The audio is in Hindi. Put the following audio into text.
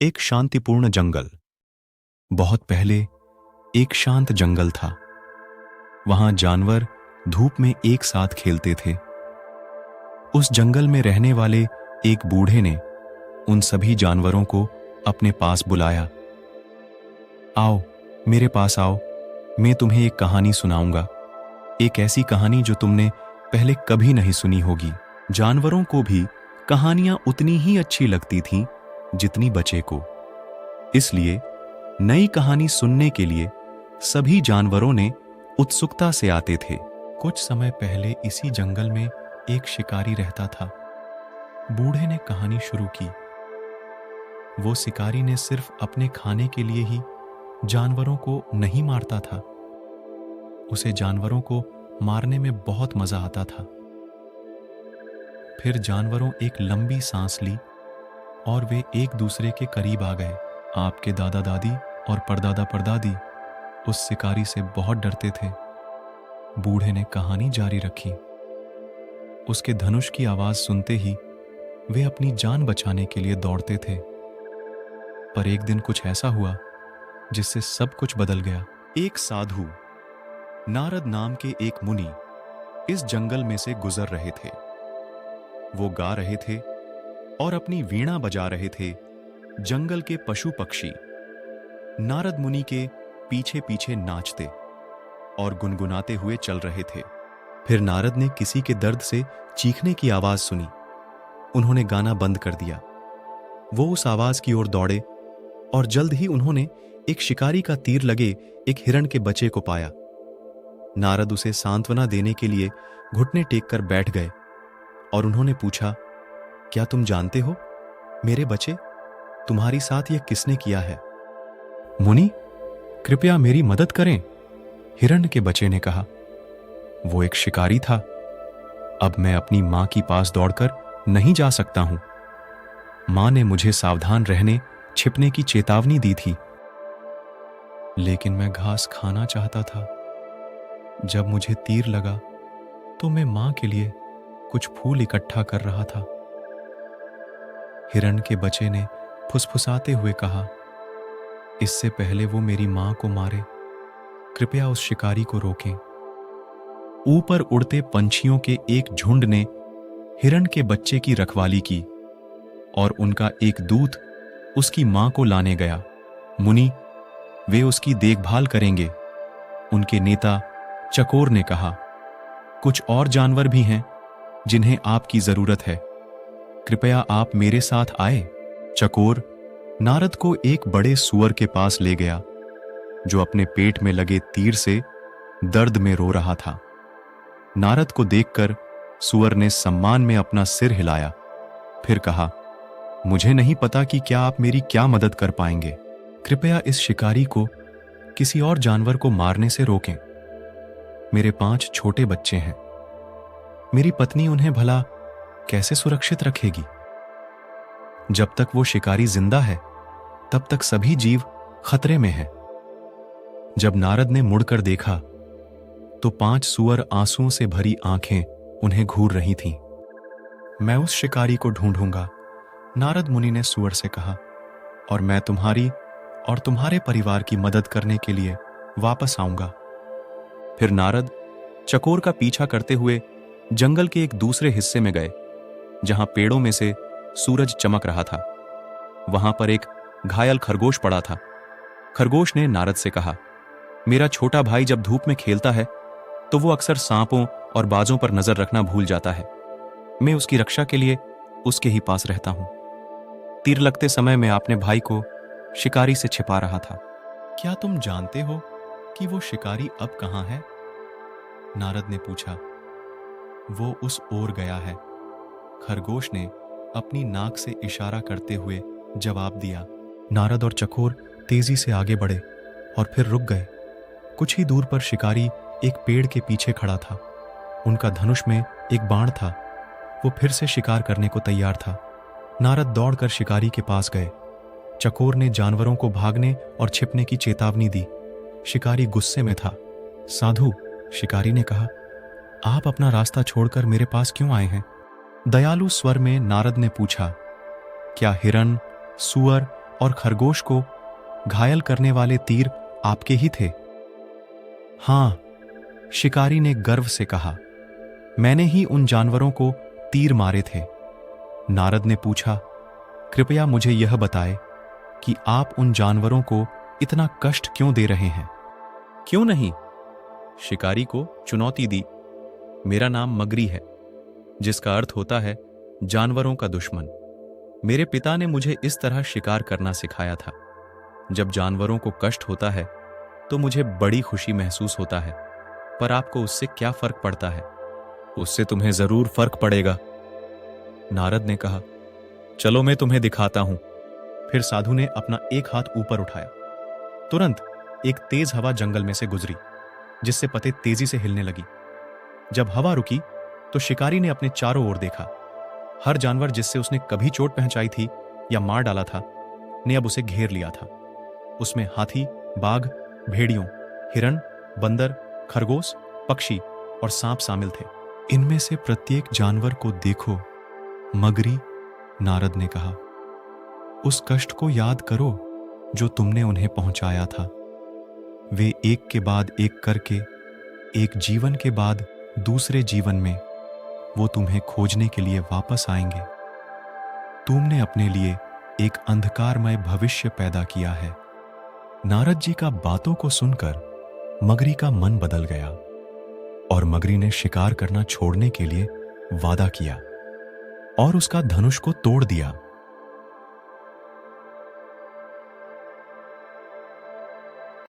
एक शांतिपूर्ण जंगल। बहुत पहले एक शांत जंगल था। वहां जानवर धूप में एक साथ खेलते थे। उस जंगल में रहने वाले एक बूढ़े ने उन सभी जानवरों को अपने पास बुलाया। आओ, मेरे पास आओ, मैं तुम्हें एक कहानी सुनाऊंगा। एक ऐसी कहानी जो तुमने पहले कभी नहीं सुनी होगी। जानवरों को भी कहानियां उतनी ही अच्छी लगती थीं जितनी बच्चे को। इसलिए नई कहानी सुनने के लिए सभी जानवरों ने उत्सुकता से आते थे। कुछ समय पहले इसी जंगल में एक शिकारी रहता था। बूढ़े ने कहानी शुरू की। वो शिकारी ने सिर्फ अपने खाने के लिए ही जानवरों को नहीं मारता था। उसे जानवरों को मारने में बहुत मजा आता था। फिर जानवरों एक लंबी सांस ली और वे एक दूसरे के करीब आ गए। आपके दादा दादी और परदादा परदादी उस शिकारी से बहुत डरते थे। बूढ़े ने कहानी जारी रखी। उसके धनुष की आवाज सुनते ही वे अपनी जान बचाने के लिए दौड़ते थे। पर एक दिन कुछ ऐसा हुआ जिससे सब कुछ बदल गया। एक साधु, नारद नाम के एक मुनि इस जंगल में से गुजर रहे थे। वो गा रहे थे और अपनी वीणा बजा रहे थे। जंगल के पशु पक्षी नारद मुनि के पीछे पीछे नाचते और गुनगुनाते हुए चल रहे थे। फिर नारद ने किसी के दर्द से चीखने की आवाज सुनी। उन्होंने गाना बंद कर दिया। वो उस आवाज की ओर दौड़े और जल्द ही उन्होंने एक शिकारी का तीर लगे एक हिरण के बच्चे को पाया। नारद उसे सांत्वना देने के लिए घुटने टेक कर बैठ गए और उन्होंने पूछा, क्या तुम जानते हो मेरे बच्चे, तुम्हारी साथ यह किसने किया है? मुनि, कृपया मेरी मदद करें, हिरण के बच्चे ने कहा। वो एक शिकारी था। अब मैं अपनी मां के पास दौड़कर नहीं जा सकता हूं। मां ने मुझे सावधान रहने, छिपने की चेतावनी दी थी। लेकिन मैं घास खाना चाहता था। जब मुझे तीर लगा तो मैं मां के लिए कुछ फूल इकट्ठा कर रहा था। हिरण के बच्चे ने फुसफुसाते हुए कहा, इससे पहले वो मेरी मां को मारे, कृपया उस शिकारी को रोकें। ऊपर उड़ते पंछियों के एक झुंड ने हिरण के बच्चे की रखवाली की और उनका एक दूत उसकी मां को लाने गया। मुनि, वे उसकी देखभाल करेंगे, उनके नेता चकोर ने कहा। कुछ और जानवर भी हैं जिन्हें आपकी जरूरत है, कृपया आप मेरे साथ आए। चकोर नारद को एक बड़े सूअर के पास ले गया जो अपने पेट में लगे तीर से दर्द में रो रहा था। नारद को देखकर सूअर ने सम्मान में अपना सिर हिलाया। फिर कहा, मुझे नहीं पता कि क्या आप मेरी क्या मदद कर पाएंगे। कृपया इस शिकारी को किसी और जानवर को मारने से रोकें। मेरे 5 छोटे बच्चे हैं। मेरी पत्नी उन्हें भला कैसे सुरक्षित रखेगी? जब तक वो शिकारी जिंदा है तब तक सभी जीव खतरे में हैं। जब नारद ने मुड़कर देखा तो 5 सूअर आंसुओं से भरी आंखें उन्हें घूर रही थीं। मैं उस शिकारी को ढूंढूंगा, नारद मुनि ने सूअर से कहा, और मैं तुम्हारी और तुम्हारे परिवार की मदद करने के लिए वापस आऊंगा। फिर नारद चकोर का पीछा करते हुए जंगल के एक दूसरे हिस्से में गए जहां पेड़ों में से सूरज चमक रहा था। वहां पर एक घायल खरगोश पड़ा था। खरगोश ने नारद से कहा, मेरा छोटा भाई जब धूप में खेलता है तो वो अक्सर सांपों और बाजों पर नजर रखना भूल जाता है। मैं उसकी रक्षा के लिए उसके ही पास रहता हूं। तीर लगते समय मैं अपने भाई को शिकारी से छिपा रहा था। क्या तुम जानते हो कि वो शिकारी अब कहां है? नारद ने पूछा। वो उस ओर गया है, खरगोश ने अपनी नाक से इशारा करते हुए जवाब दिया। नारद और चकोर तेजी से आगे बढ़े और फिर रुक गए। कुछ ही दूर पर शिकारी एक पेड़ के पीछे खड़ा था। उनका धनुष में एक बाण था। वो फिर से शिकार करने को तैयार था। नारद दौड़कर शिकारी के पास गए। चकोर ने जानवरों को भागने और छिपने की चेतावनी दी। शिकारी गुस्से में था। साधु, शिकारी ने कहा, आप अपना रास्ता छोड़कर मेरे पास क्यों आए हैं? दयालु स्वर में नारद ने पूछा, क्या हिरण, सूअर और खरगोश को घायल करने वाले तीर आपके ही थे? हां, शिकारी ने गर्व से कहा, मैंने ही उन जानवरों को तीर मारे थे। नारद ने पूछा, कृपया मुझे यह बताएं कि आप उन जानवरों को इतना कष्ट क्यों दे रहे हैं? क्यों नहीं? शिकारी को चुनौती दी। मेरा नाम मगरी है, जिसका अर्थ होता है जानवरों का दुश्मन। मेरे पिता ने मुझे इस तरह शिकार करना सिखाया था। जब जानवरों को कष्ट होता है तो मुझे बड़ी खुशी महसूस होता है, पर आपको उससे क्या फर्क पड़ता है? उससे तुम्हें जरूर फर्क पड़ेगा, नारद ने कहा। चलो मैं तुम्हें दिखाता हूं। फिर साधु ने अपना एक हाथ ऊपर उठाया। तुरंत एक तेज हवा जंगल में से गुजरी, जिससे पत्ते तेजी से हिलने लगी। जब हवा रुकी तो शिकारी ने अपने चारों ओर देखा। हर जानवर जिससे उसने कभी चोट पहुंचाई थी या मार डाला था, ने अब उसे घेर लिया था। उसमें हाथी, बाघ, भेड़ियों, हिरण, बंदर, खरगोश, पक्षी और सांप शामिल थे। इनमें से प्रत्येक जानवर को देखो, मगरी, नारद ने कहा। उस कष्ट को याद करो जो तुमने उन्हें पहुंचाया था। वे एक के बाद एक करके, एक जीवन के बाद दूसरे जीवन में वो तुम्हें खोजने के लिए वापस आएंगे। तुमने अपने लिए एक अंधकारमय भविष्य पैदा किया है। नारद जी का बातों को सुनकर मगरी का मन बदल गया और मगरी ने शिकार करना छोड़ने के लिए वादा किया और उसका धनुष को तोड़ दिया।